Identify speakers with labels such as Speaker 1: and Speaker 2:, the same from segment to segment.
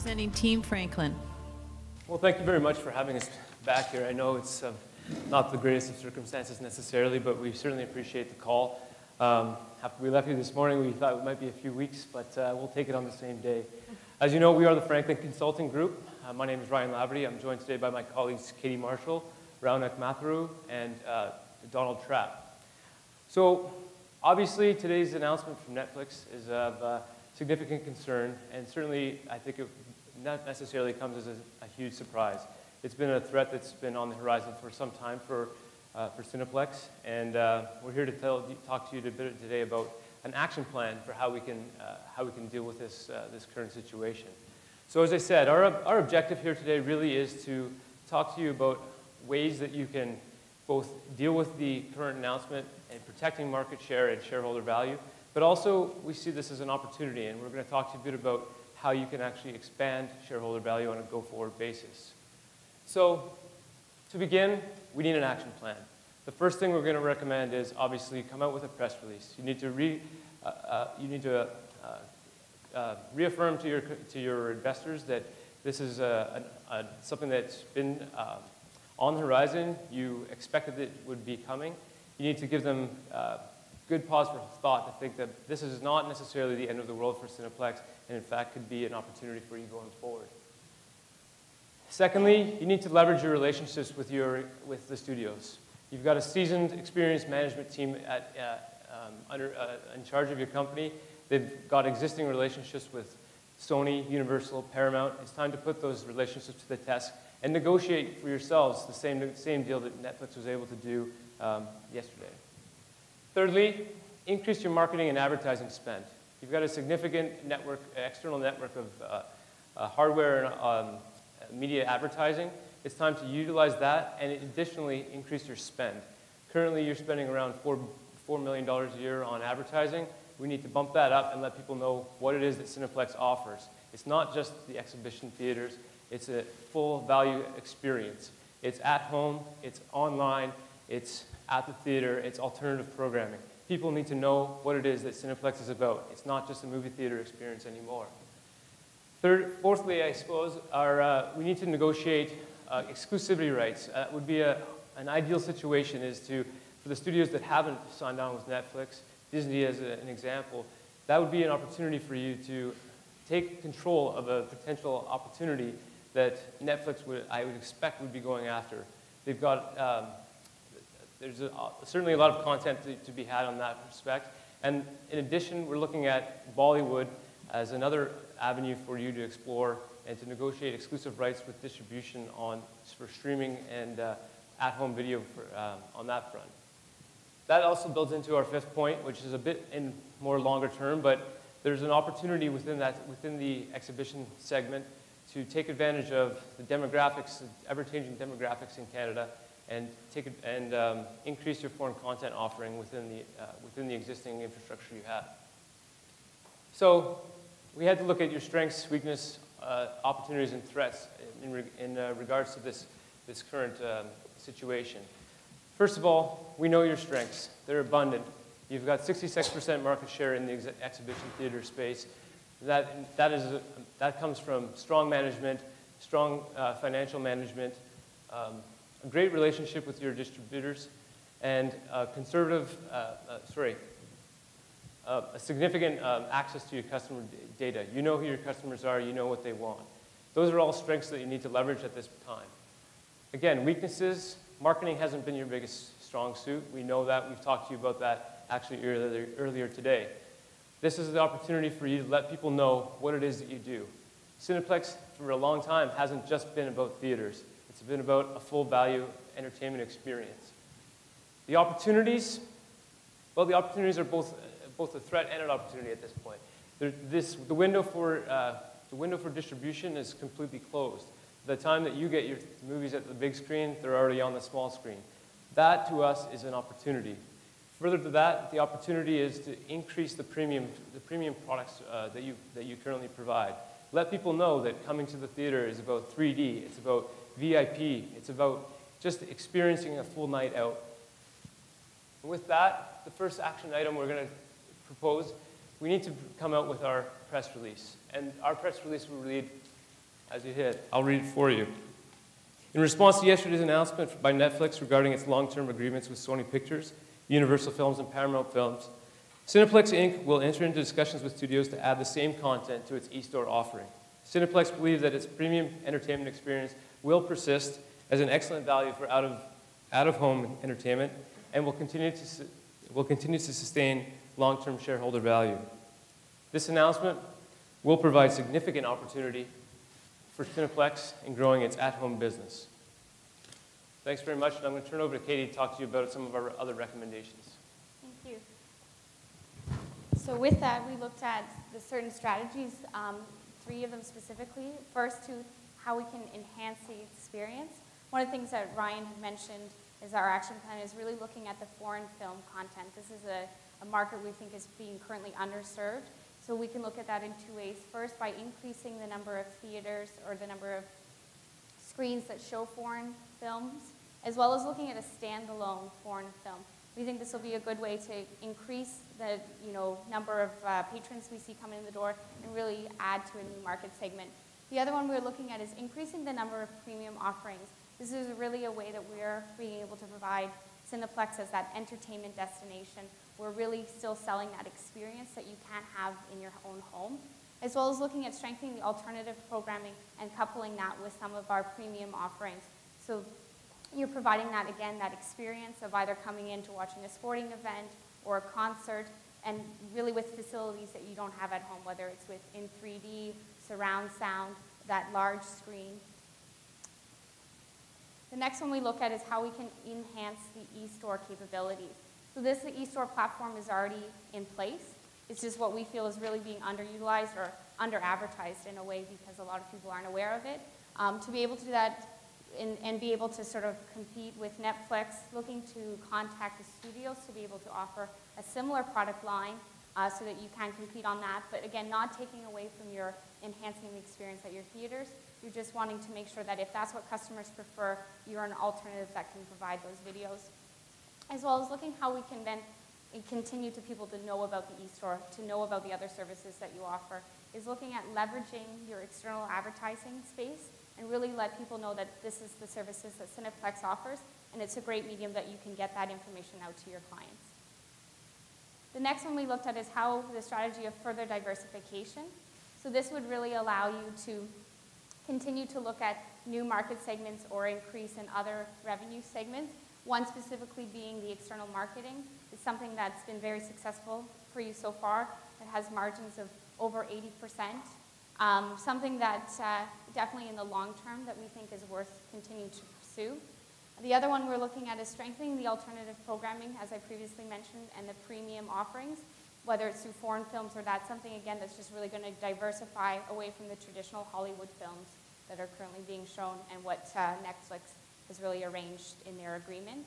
Speaker 1: representing Team Franklin.
Speaker 2: Well, thank you very much for having us back here. I know it's not the greatest of circumstances necessarily, but we certainly appreciate the call. After we left you this morning, we thought it might be a few weeks, but we'll take it on the same day. As you know, we are the Franklin Consulting Group. My name is Ryan Laverty. I'm joined today by my colleagues Katie Marshall, Raunak Matharu, and Donald Trapp. So, obviously, today's announcement from Netflix is of significant concern, and certainly, I think it not necessarily comes as a huge surprise. It's been a threat that's been on the horizon for some time for Cineplex, and we're here to talk to you a bit today about an action plan for how we can deal with this current situation. So, as I said, our objective here today really is to talk to you about ways that you can both deal with the current announcement and protecting market share and shareholder value, but also we see this as an opportunity, and we're going to talk to you a bit about how you can actually expand shareholder value on a go-forward basis. So, to begin, we need an action plan. The first thing we're going to recommend is obviously come out with a press release. You need to reaffirm to your investors that this is something that's been on the horizon. You expected it would be coming. You need to give them good pause for thought to think that this is not necessarily the end of the world for Cineplex, and in fact could be an opportunity for you going forward. Secondly, you need to leverage your relationships with the studios. You've got a seasoned, experienced management team in charge of your company. They've got existing relationships with Sony, Universal, Paramount. It's time to put those relationships to the test and negotiate for yourselves the same deal that Netflix was able to do yesterday. Thirdly, increase your marketing and advertising spend. You've got a significant external network of hardware and media advertising. It's time to utilize that and additionally increase your spend. Currently, you're spending around $4 million a year on advertising. We need to bump that up and let people know what it is that Cineplex offers. It's not just the exhibition theaters. It's a full value experience. It's at home, it's online, it's at the theater, it's alternative programming. People need to know what it is that Cineplex is about. It's not just a movie theater experience anymore. Fourthly, I suppose, we need to negotiate exclusivity rights. Would be an ideal situation is for the studios that haven't signed on with Netflix, Disney as an example, that would be an opportunity for you to take control of a potential opportunity that Netflix I would expect would be going after. They've got, there's certainly a lot of content to be had on that respect. And in addition, we're looking at Bollywood as another avenue for you to explore and to negotiate exclusive rights with distribution for streaming and at-home video on that front. That also builds into our fifth point, which is a bit in more longer term, but there's an opportunity within the exhibition segment to take advantage of the demographics, the ever-changing demographics in Canada, and increase your foreign content offering within the existing infrastructure you have. So we had to look at your strengths, weakness, opportunities, and threats in regards to this current situation. First of all, we know your strengths. They're abundant. You've got 66% market share in the exhibition theater space. That comes from strong management, strong financial management, a great relationship with your distributors, and a significant access to your customer data. You know who your customers are. You know what they want. Those are all strengths that you need to leverage at this time. Again, weaknesses. Marketing hasn't been your biggest strong suit. We know that. We've talked to you about that actually earlier today. This is the opportunity for you to let people know what it is that you do. Cineplex, for a long time, hasn't just been about theaters. It's been about a full value entertainment experience. The opportunities, well, the opportunities are both a threat and an opportunity at this point. The window for distribution is completely closed. The time that you get your movies at the big screen, they're already on the small screen. That, to us, is an opportunity. Further to that, the opportunity is to increase the premium products that you currently provide. Let people know that coming to the theater is about 3D, it's about VIP, it's about just experiencing a full night out. And with that, the first action item we're going to propose, we need to come out with our press release. And our press release will read, as you hit. I'll read it for you. In response to yesterday's announcement by Netflix regarding its long-term agreements with Sony Pictures, Universal Films, and Paramount Films, Cineplex Inc. will enter into discussions with studios to add the same content to its e-store offering. Cineplex believes that its premium entertainment experience will persist as an excellent value for out-of-home entertainment and will continue to sustain long-term shareholder value. This announcement will provide significant opportunity for Cineplex in growing its at-home business. Thanks very much, and I'm going to turn over to Katie to talk to you about some of our other recommendations.
Speaker 1: Thank you. So with that, we looked at the certain strategies, 3 of them specifically. First, to how we can enhance the experience. One of the things that Ryan had mentioned is our action plan is really looking at the foreign film content. This is a market we think is being currently underserved. So we can look at that in 2 ways. First, by increasing the number of theaters or the number of screens that show foreign films, as well as looking at a standalone foreign film. We think this will be a good way to increase the number of patrons we see coming in the door and really add to a new market segment. The other one we're looking at is increasing the number of premium offerings. This is really a way that we're being able to provide Cineplex as that entertainment destination. We're really still selling that experience that you can't have in your own home, as well as looking at strengthening the alternative programming and coupling that with some of our premium offerings. So you're providing that, again, that experience of either coming in to watching a sporting event or a concert, and really with facilities that you don't have at home, whether it's in 3D, surround sound, that large screen. The next one we look at is how we can enhance the e-store capabilities. So this e-store platform is already in place. It's just what we feel is really being underutilized or under-advertised in a way because a lot of people aren't aware of it. To be able to do that and be able to sort of compete with Netflix, looking to contact the studios to be able to offer a similar product line so that you can compete on that. But again, not taking away from your enhancing the experience at your theaters. You're just wanting to make sure that if that's what customers prefer, you're an alternative that can provide those videos. As well as looking how we can then continue to people to know about the e-store, to know about the other services that you offer, is looking at leveraging your external advertising space and really let people know that this is the services that Cineplex offers, and it's a great medium that you can get that information out to your clients. The next one we looked at is how the strategy of further diversification. So this would really allow you to continue to look at new market segments or increase in other revenue segments. One specifically being the external marketing. It's something that's been very successful for you so far. It has margins of over 80%. Something that definitely in the long term that we think is worth continuing to pursue. The other one we're looking at is strengthening the alternative programming, as I previously mentioned, and the premium offerings, whether it's through foreign films or that's something, again, that's just really going to diversify away from the traditional Hollywood films that are currently being shown and what Netflix has really arranged in their agreement.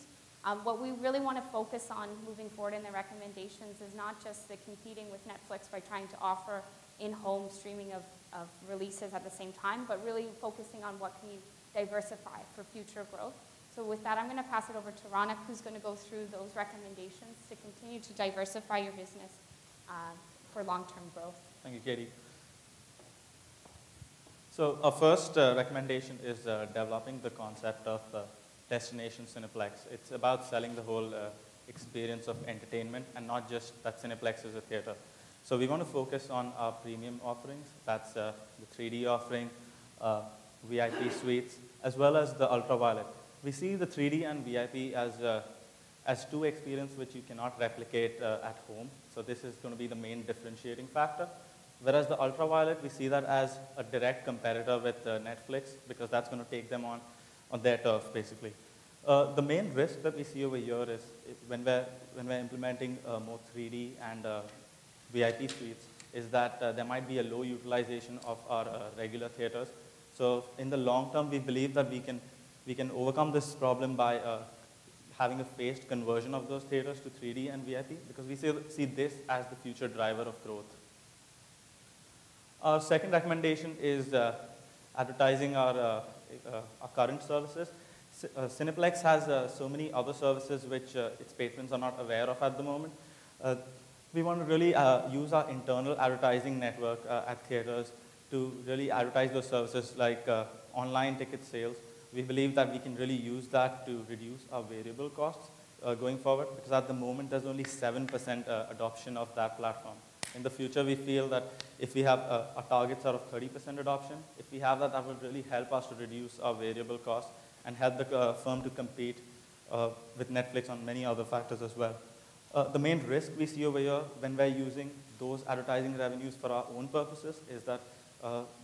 Speaker 1: What we really want to focus on moving forward in the recommendations is not just the competing with Netflix by trying to offer in-home streaming of releases at the same time, but really focusing on what can you diversify for future growth. So with that, I'm going to pass it over to Ronak, who's going to go through those recommendations to continue to diversify your business for long-term growth.
Speaker 3: Thank you, Katie. So our first recommendation is developing the concept of Destination Cineplex. It's about selling the whole experience of entertainment and not just that Cineplex is a theater. So we want to focus on our premium offerings. That's the 3D offering, VIP suites, as well as the ultraviolet. We see the 3D and VIP as two experiences which you cannot replicate at home. So this is going to be the main differentiating factor. Whereas the ultraviolet, we see that as a direct competitor with Netflix because that's going to take them on their turf, basically. The main risk that we see over here is when we're implementing more 3D and VIP suites is that there might be a low utilization of our regular theaters. So in the long term, we believe that we can overcome this problem by having a phased conversion of those theaters to 3D and VIP because we see this as the future driver of growth. Our second recommendation is advertising our current services. Cineplex has so many other services which its patrons are not aware of at the moment. We want to really use our internal advertising network at theaters to really advertise those services like online ticket sales. We believe that we can really use that to reduce our variable costs going forward, because at the moment there's only 7% adoption of that platform. In the future, we feel that if we have our targets are of 30% adoption, if we have that, that will really help us to reduce our variable costs and help the firm to compete with Netflix on many other factors as well. The main risk we see over here when we're using those advertising revenues for our own purposes is that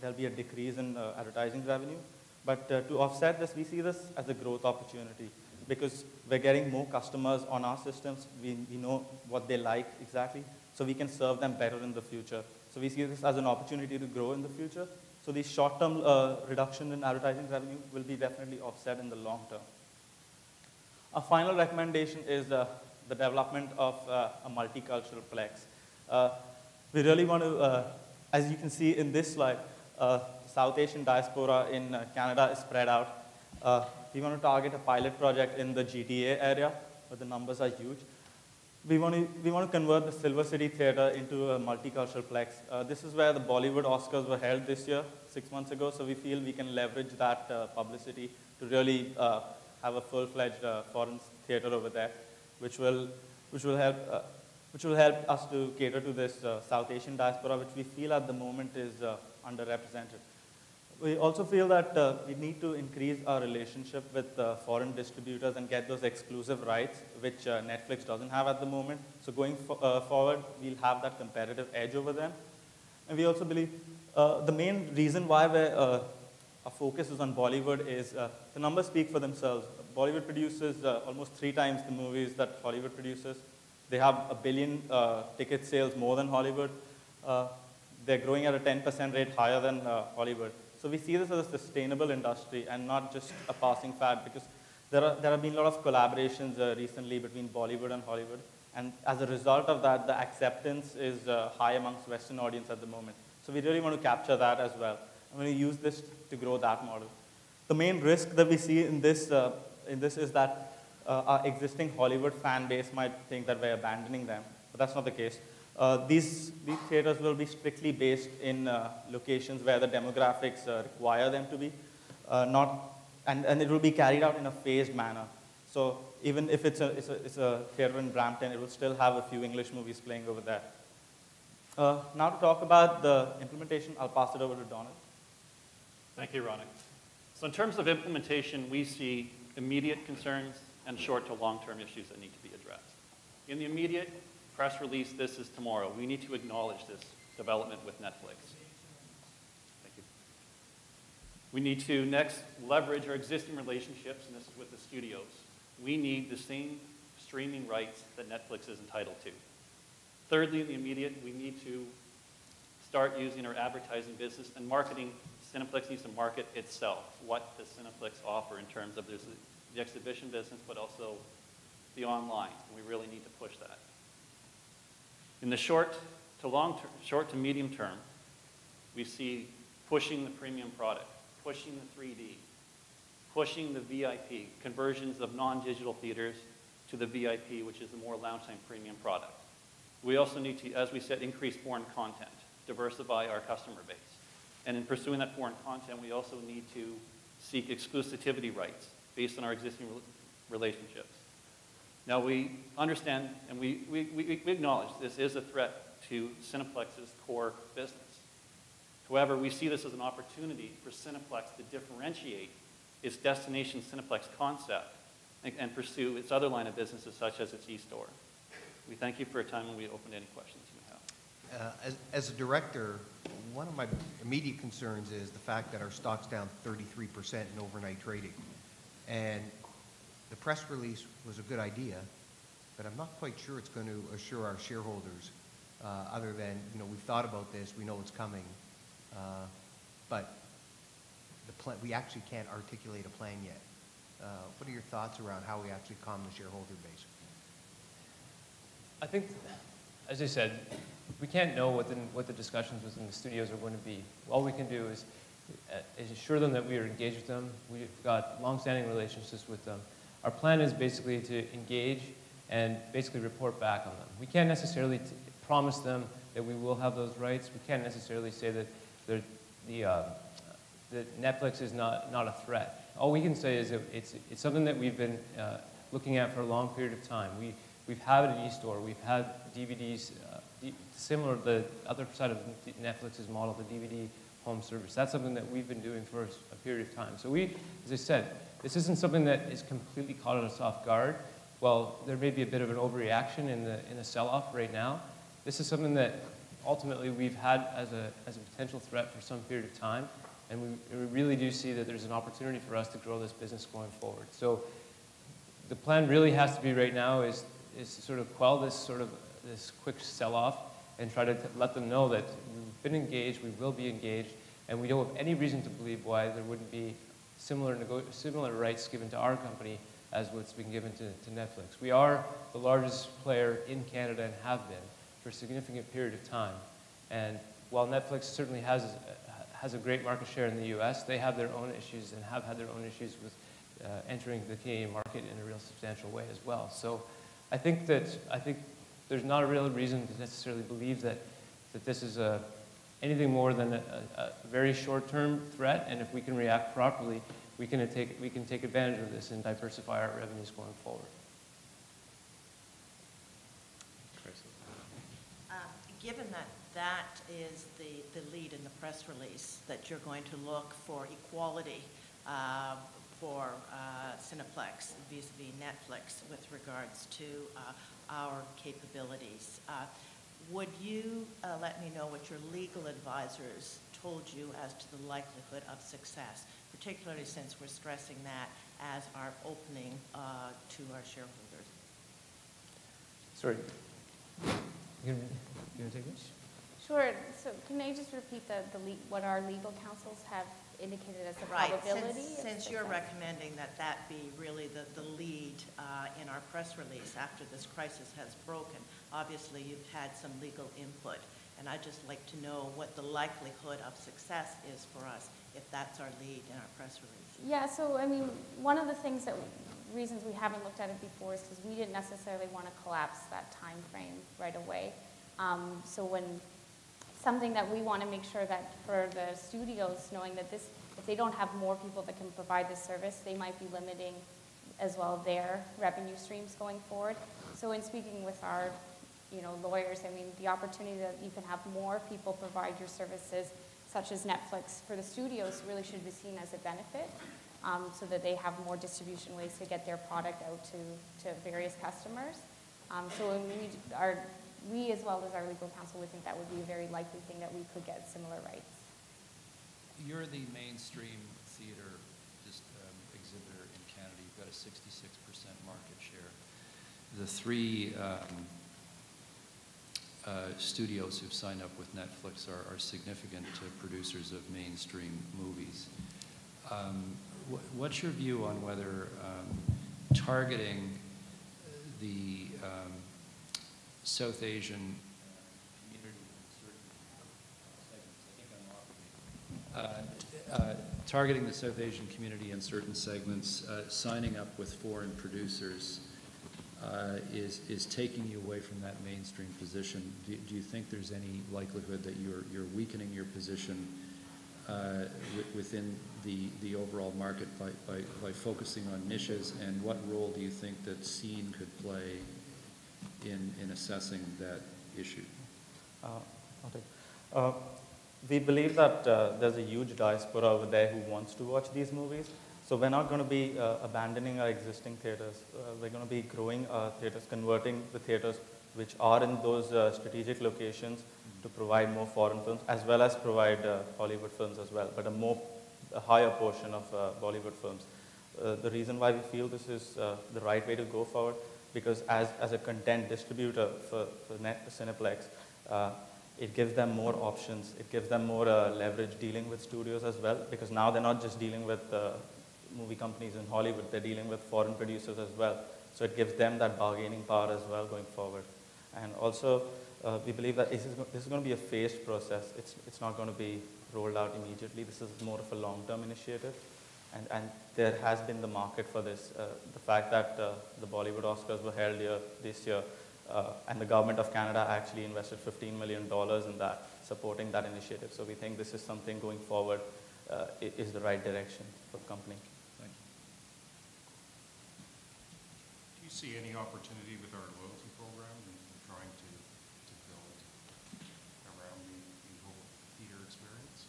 Speaker 3: there'll be a decrease in advertising revenue. But to offset this, we see this as a growth opportunity, because we're getting more customers on our systems. We know what they like exactly, so we can serve them better in the future. So we see this as an opportunity to grow in the future. So the short-term reduction in advertising revenue will be definitely offset in the long term. Our final recommendation is the development of a multicultural plex. We really want to, as you can see in this slide, South Asian diaspora in Canada is spread out. We want to target a pilot project in the GTA area, where the numbers are huge. We want to convert the Silver City Theatre into a multicultural plex. This is where the Bollywood Oscars were held this year, 6 months ago, so we feel we can leverage that publicity to really have a full-fledged foreign theatre over there, which will help us to cater to this South Asian diaspora, which we feel at the moment is underrepresented. We also feel that we need to increase our relationship with foreign distributors and get those exclusive rights, which Netflix doesn't have at the moment. So going forward, we'll have that competitive edge over them. And we also believe the main reason why our focus is on Bollywood is the numbers speak for themselves. Bollywood produces almost 3 times the movies that Hollywood produces. They have 1 billion ticket sales more than Hollywood. They're growing at a 10% rate higher than Hollywood. So we see this as a sustainable industry and not just a passing fad, because there have been a lot of collaborations recently between Bollywood and Hollywood. And as a result of that, the acceptance is high amongst Western audience at the moment. So we really want to capture that as well. I'm going to use this to grow that model. The main risk that we see in this is that our existing Hollywood fan base might think that we're abandoning them, but that's not the case. These theaters will be strictly based in locations where the demographics require them to be, and it will be carried out in a phased manner. So even if it's a theater in Brampton, it will still have a few English movies playing over there. Now to talk about the implementation, I'll pass it over to Donald.
Speaker 4: Thank you, Ronak. So in terms of implementation, we see immediate concerns and short to long-term issues that need to be addressed. In the immediate, press release, this is tomorrow. We need to acknowledge this development with Netflix. Thank you. We need to next leverage our existing relationships, and this is with the studios. We need the same streaming rights that Netflix is entitled to. Thirdly, in the immediate, we need to start using our advertising business and marketing. Cineplex needs to market itself. What does Cineplex offer in terms of the exhibition business, but also the online? And we really need to push that. In the short to medium term, we see pushing the premium product, pushing the 3D, pushing the VIP, conversions of non-digital theaters to the VIP, which is the more lounge time premium product. We also need to, as we said, increase foreign content, diversify our customer base. And in pursuing that foreign content, we also need to seek exclusivity rights based on our existing relationships. Now, we understand and we acknowledge this is a threat to Cineplex's core business. However, we see this as an opportunity for Cineplex to differentiate its destination Cineplex concept and pursue its other line of businesses, such as its e-store. We thank you for your time, and we open to any questions you may have.
Speaker 5: As a director, one of my immediate concerns is the fact that our stock's down 33% in overnight trading. And the press release was a good idea, but I'm not quite sure it's going to assure our shareholders, other than, we've thought about this, we know it's coming, but we actually can't articulate a plan yet. What are your thoughts around how we actually calm the shareholder base?
Speaker 2: I think, as I said, we can't know what the discussions within the studios are going to be. All we can do is assure them that we are engaged with them. We've got long-standing relationships with them. Our plan is basically to engage and basically report back on them. We can't necessarily promise them that we will have those rights. We can't necessarily say that that Netflix is not a threat. All we can say is that it's something that we've been looking at for a long period of time. We've had an e-store, we've had DVDs, similar to the other side of Netflix's model, the DVD home service. That's something that we've been doing for a period of time. So as I said, this isn't something that is completely caught us off guard. Well, there may be a bit of an overreaction in the sell-off right now. This is something that ultimately we've had as a potential threat for some period of time, and we really do see that there's an opportunity for us to grow this business going forward. So the plan really has to be right now is to sort of quell this quick sell-off and try to let them know that we've been engaged, we will be engaged, and we don't have any reason to believe why there wouldn't be similar rights given to our company as what's been given to Netflix. We are the largest player in Canada and have been for a significant period of time. And while Netflix certainly has a great market share in the US, they have their own issues and have had their own issues with entering the Canadian market in a real substantial way as well. So I think there's not a real reason to necessarily believe that this is anything more than a very short-term threat, and if we can react properly, we can take advantage of this and diversify our revenues going forward.
Speaker 6: Given that is the lead in the press release, that you're going to look for equality for Cineplex vis-a-vis Netflix with regards to our capabilities. Would you let me know what your legal advisors told you as to the likelihood of success, particularly since we're stressing that as our opening to our shareholders?
Speaker 2: Sorry. You want to take this?
Speaker 1: Sure. So can I just repeat what our legal counsels have indicated as the probability?
Speaker 6: Since you're recommending that be really the lead in our press release after this crisis has broken, obviously you've had some legal input, and I'd just like to know what the likelihood of success is for us if that's our lead in our press release.
Speaker 1: Yeah, so I mean, one of the reasons we haven't looked at it before is because we didn't necessarily want to collapse that time frame right away. So something that we want to make sure that for the studios, knowing that if they don't have more people that can provide this service, they might be limiting as well their revenue streams going forward. So in speaking with our lawyers, I mean, the opportunity that you can have more people provide your services, such as Netflix, for the studios really should be seen as a benefit, so that they have more distribution ways to get their product out to various customers. So we, as well as our legal counsel, would think that would be a very likely thing that we could get similar rights.
Speaker 7: You're the mainstream theater exhibitor in Canada. You've got a 66% market share. The three studios who've signed up with Netflix are significant producers of mainstream movies. What's your view on whether targeting the South Asian community targeting the South Asian community in certain segments, signing up with foreign producers is taking you away from that mainstream position? Do you think there's any likelihood that you're weakening your position within the overall market by focusing on niches, and what role do you think that Scene could play in assessing that issue?
Speaker 3: We believe that there's a huge diaspora over there who wants to watch these movies. So we're not going to be abandoning our existing theaters. We're going to be growing our theaters, converting the theaters which are in those strategic locations to provide more foreign films, as well as provide Hollywood films as well, but a higher portion of Bollywood films. The reason why we feel this is the right way to go forward, because as a content distributor for Cineplex, it gives them more options. It gives them more leverage dealing with studios as well, because now they're not just dealing with movie companies in Hollywood, they're dealing with foreign producers as well. So it gives them that bargaining power as well going forward. And also, we believe that this is going to be a phased process. It's not going to be rolled out immediately. This is more of a long-term initiative. And there has been the market for this. The fact that the Bollywood Oscars were held here this year, and the government of Canada actually invested $15 million in that. supporting that initiative. So we think this is something going forward is the right direction for the company.
Speaker 7: Thank you.
Speaker 8: Do you see any opportunity with our loyalty program in trying to build around the whole theater experience?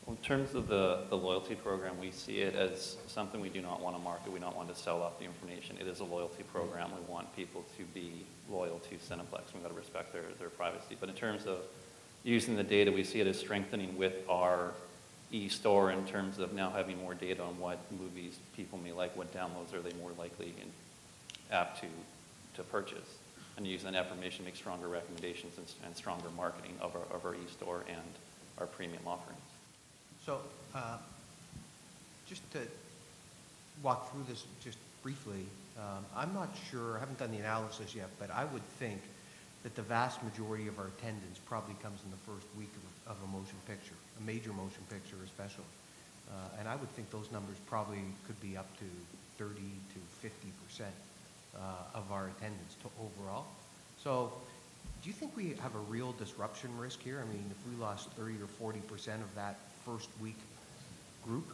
Speaker 4: Well, in terms of the loyalty program, we see it as something we do not want to market. We don't want to sell off the information. It is a loyalty program. We want people to be loyal to Cineplex. We've got to respect their privacy. But in terms of using the data, we see it as strengthening with our e-store in terms of now having more data on what movies people may like, what downloads are they more likely and apt to purchase, and use that information to make stronger recommendations and stronger marketing of our e-store and our premium offerings.
Speaker 5: So, just to walk through this just briefly, I'm not sure, I haven't done the analysis yet, but I would think that the vast majority of our attendance probably comes in the first week of a motion picture, a major motion picture especially. And I would think those numbers probably could be up to 30 to 50% of our attendance overall. So do you think we have a real disruption risk here? I mean, if we lost 30 or 40% of that first week group,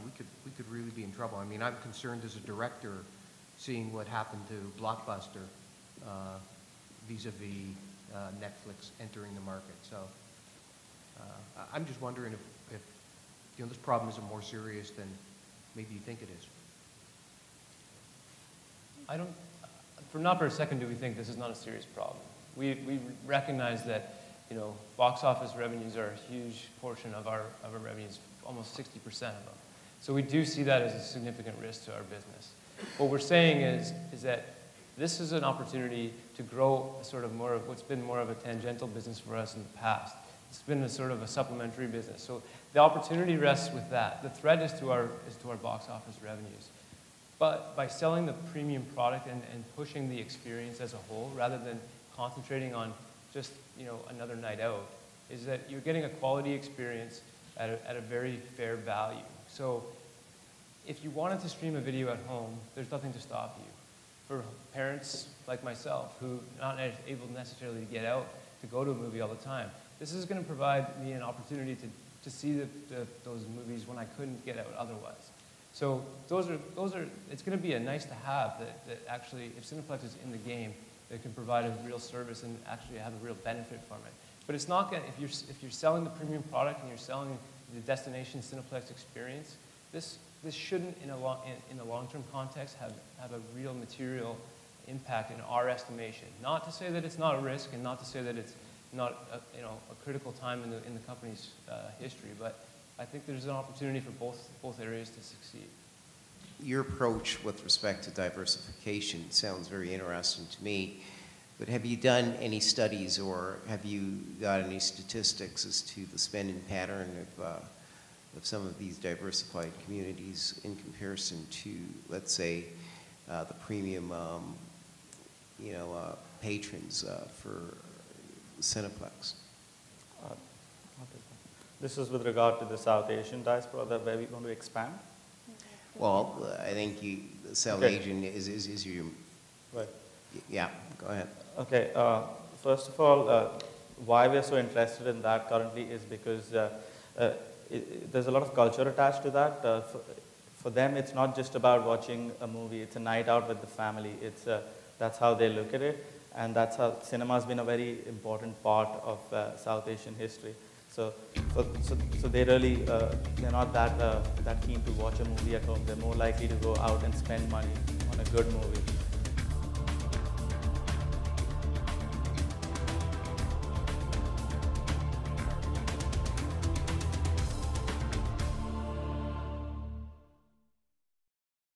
Speaker 5: we could really be in trouble. I mean, I'm concerned as a director seeing what happened to Blockbuster vis-a-vis Netflix entering the market. So I'm just wondering if this problem isn't more serious than maybe you think it is.
Speaker 2: Not for a second do we think this is not a serious problem. We recognize that, box office revenues are a huge portion of our revenues, almost 60% of them. So we do see that as a significant risk to our business. What we're saying is that this is an opportunity to grow sort of more of what's been more of a tangential business for us in the past. It's been a sort of a supplementary business. So the opportunity rests with that. The threat is to our box office revenues. But by selling the premium product and pushing the experience as a whole, rather than concentrating on just another night out, is that you're getting a quality experience at a very fair value. So if you wanted to stream a video at home, there's nothing to stop you. For parents like myself who are not able necessarily to get out to go to a movie all the time, this is going to provide me an opportunity to see those movies when I couldn't get out otherwise. So it's going to be a nice to have that actually, if Cineplex is in the game, it can provide a real service and actually have a real benefit from it. But it's not going to, if you're selling the premium product and you're selling the destination Cineplex experience, this shouldn't, in the long-term context, have a real material impact in our estimation. Not to say that it's not a risk, and not to say that it's not a critical time in the company's history, but I think there's an opportunity for both areas to succeed.
Speaker 9: Your approach with respect to diversification sounds very interesting to me, but have you done any studies or have you got any statistics as to the spending pattern of some of these diversified communities in comparison to, let's say, the premium patrons for Cineplex?
Speaker 3: This is with regard to the South Asian diaspora that where we want to expand?
Speaker 9: Well, I think the South Asian is your...
Speaker 3: Right.
Speaker 9: Yeah, go ahead.
Speaker 3: Okay, first of all, why we're so interested in that currently is because there's a lot of culture attached to that. For them, it's not just about watching a movie, it's a night out with the family. That's how they look at it, and that's how cinema has been a very important part of South Asian history. So they really, they're not that keen to watch a movie at home. They're more likely to go out and spend money on a good movie.